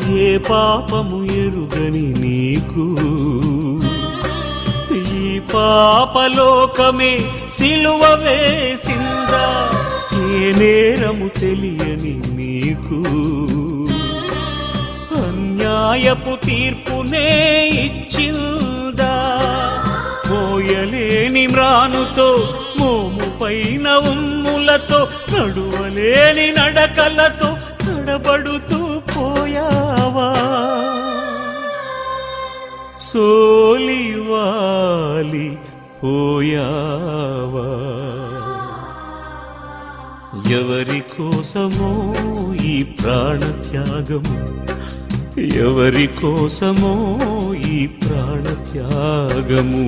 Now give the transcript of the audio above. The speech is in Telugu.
ఏ పాపము ఎరుగని నీకు ఈ పాపలోకమే సిలువ వేసిందా? ఏ నేరము తెలియని నీకు అన్యాయపు తీర్పునే ఇచ్చిందా? మోయలేని మ్రానుతో మోము పైన ఉమ్ములతో నడువలేని నడకలతో తడబడుతూ పోయావా? సోలివాలి పోయావా? ఎవరి కోసమో ఈ ప్రాణత్యాగము, ఎవరి కోసమో ఈ ప్రాణత్యాగము?